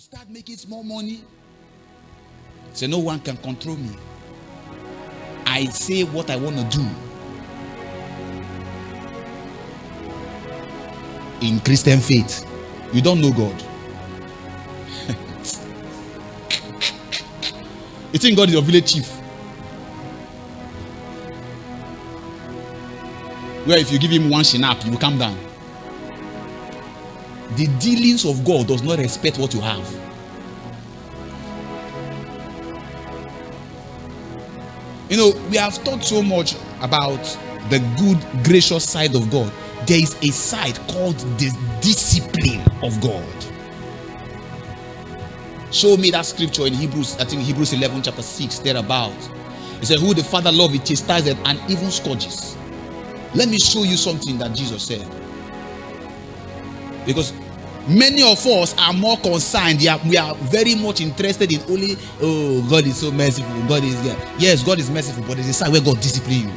start making small money, say no one can control me. I say what I want to do. In Christian faith, you don't know God. You think God is your village chief, where if you give him one shinap, he will come down. The dealings of God does not respect what you have. You know, we have talked so much about the good, gracious side of God. There is a side called the discipline of God. Show me that scripture in Hebrews, I think Hebrews 11 chapter 6, thereabout. It said, who the Father loveth, he chastiseth and even scourges. Let me show you something that Jesus said. Because many of us are more concerned. We are very much interested in only, oh, God is so merciful. God is, yeah. Yes, God is merciful, but there's a side where God disciplines you.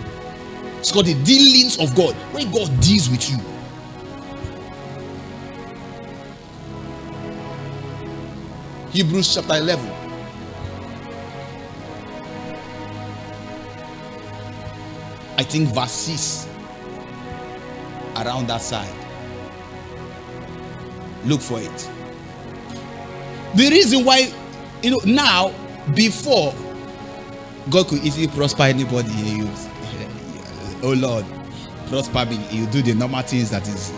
It's called the dealings of God, when God deals with you. Hebrews chapter 11. I think verse 6. Around that side. Look for it. The reason why, you know, now, before, God could easily prosper anybody he used. Oh Lord, prosper me. You do the normal things that is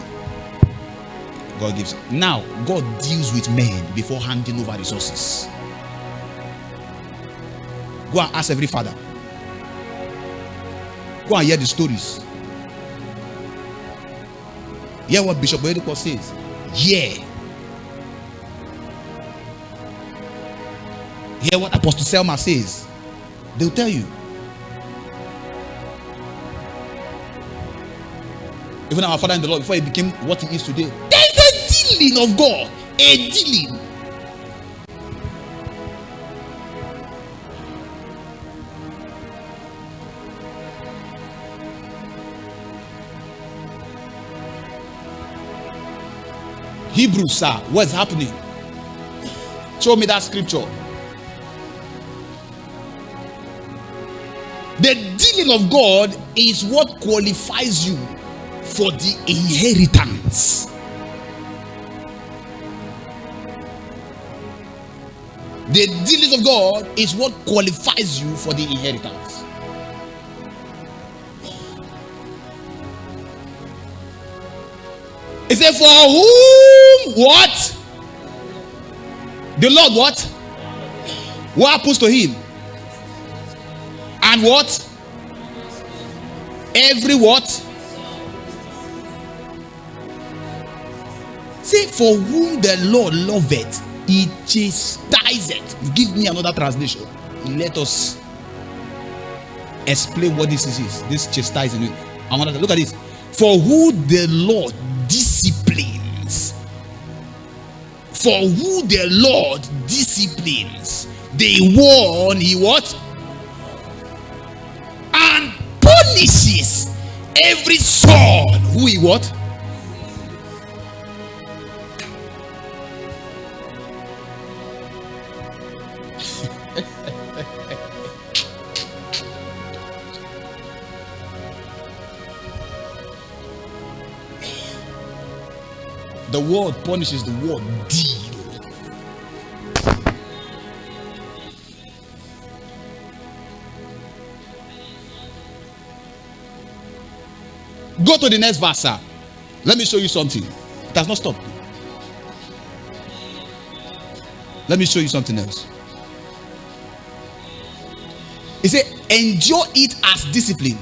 God gives. Now, God deals with men before handing over resources. Go and ask every father. Go and hear the stories. Hear what Bishop Oyedepo says. Yeah. Hear what Apostle Selma says. They'll tell you. Even our father in the Lord, before he became what he is today, there's a dealing of God. A dealing. Hebrews, sir, what's happening? Show me that scripture. The dealing of God is what qualifies you for the inheritance. The dealings of God is what qualifies you for the inheritance. It said, for whom what? The Lord what? What happens to him? And what? Every what? Say, for whom the Lord loveth, he chastiseth. Give me another translation. Let us explain what this is. This chastising. Look at this. For who the Lord disciplines. For who the Lord disciplines. The one he what? And punishes every son who he what? The word punishes, the word deal. Go to the next verse, sir. Let me show you something. It has not stopped. Let me show you something else. He said, endure it as discipline.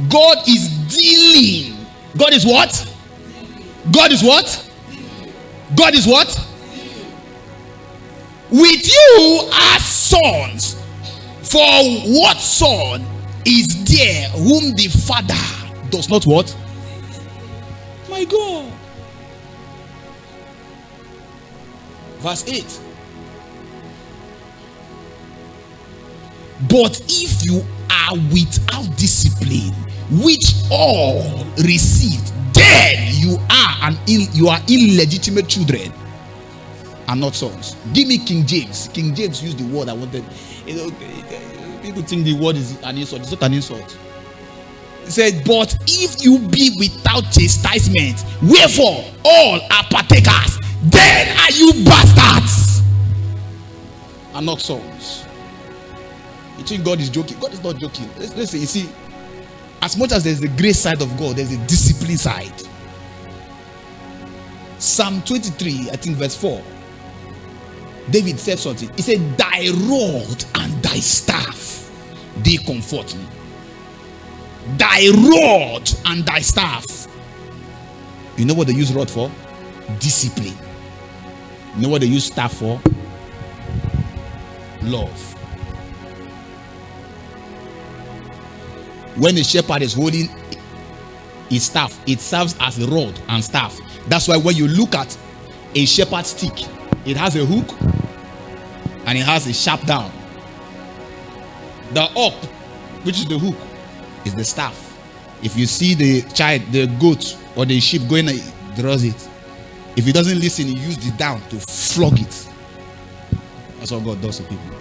God is dealing. God is what? God is what? God is what? With you as sons. For what son is there whom the father does not what? My God. Verse 8. But if you are without discipline, which all received, then you are illegitimate children are not sons. Give me King James. King James used the word I wanted. People think the word is an insult. It's not an insult. He said, but if you be without chastisement, wherefore all are partakers, then are you bastards and not sons. You think God is joking? God is not joking. Listen, you see, as much as there's the grace side of God, there's a discipline side. Psalm 23, I think verse 4. David said something. He said, thy rod and thy staff, they comfort me. Thy rod and thy staff. You know what they use rod for? Discipline. You know what they use staff for? Love. When a shepherd is holding his staff, it serves as a rod and staff. That's why when you look at a shepherd's stick, it has a hook and it has a sharp down. The up, which is the hook, is the staff. If you see the child, the goat or the sheep going, he draws it. If he doesn't listen, he uses the down to flog it. That's what God does to people.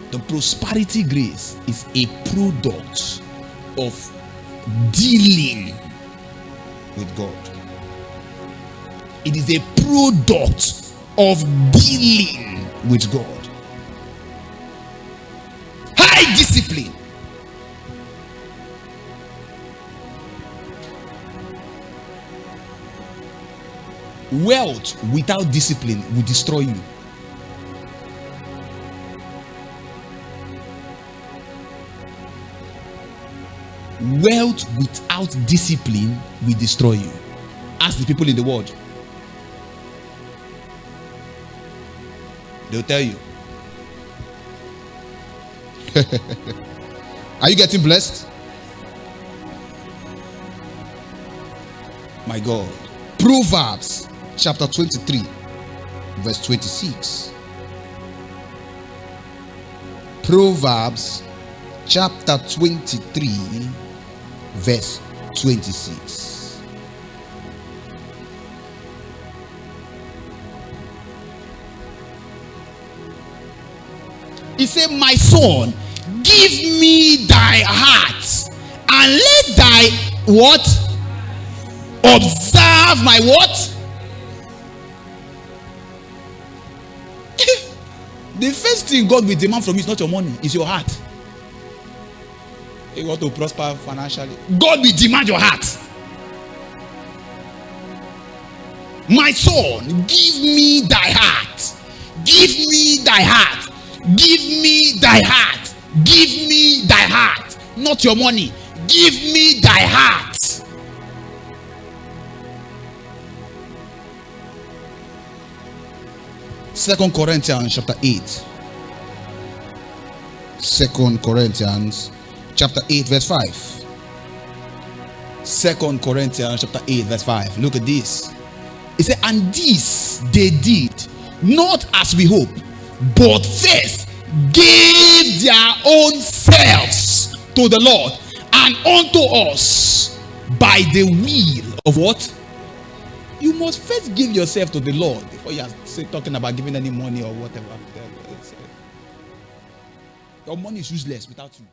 The prosperity grace is a product of dealing with God. It is a product of dealing with God. High discipline. Wealth without discipline will destroy you. Wealth without discipline will destroy you. Ask the people in the world. They'll tell you. Are you getting blessed? My God. Proverbs chapter 23 verse 26. Proverbs chapter 23 verse 26. He said, my son, give me thy heart and let thy what? Observe my what? The first thing God will demand from you is not your money, it's your heart. You want to prosper financially, God will demand your heart. My son, give me thy heart. Give me thy heart. Give me thy heart. Give me thy heart. Not your money. Give me thy heart. Second Corinthians chapter 8. Second Corinthians chapter 8 verse 5. Second Corinthians chapter 8 verse 5. Look at this. It said, and this they did not as we hope, but first gave their own selves to the Lord and unto us by the will of what? You must first give yourself to the Lord before you are talking about giving any money or whatever. Your money is useless without you.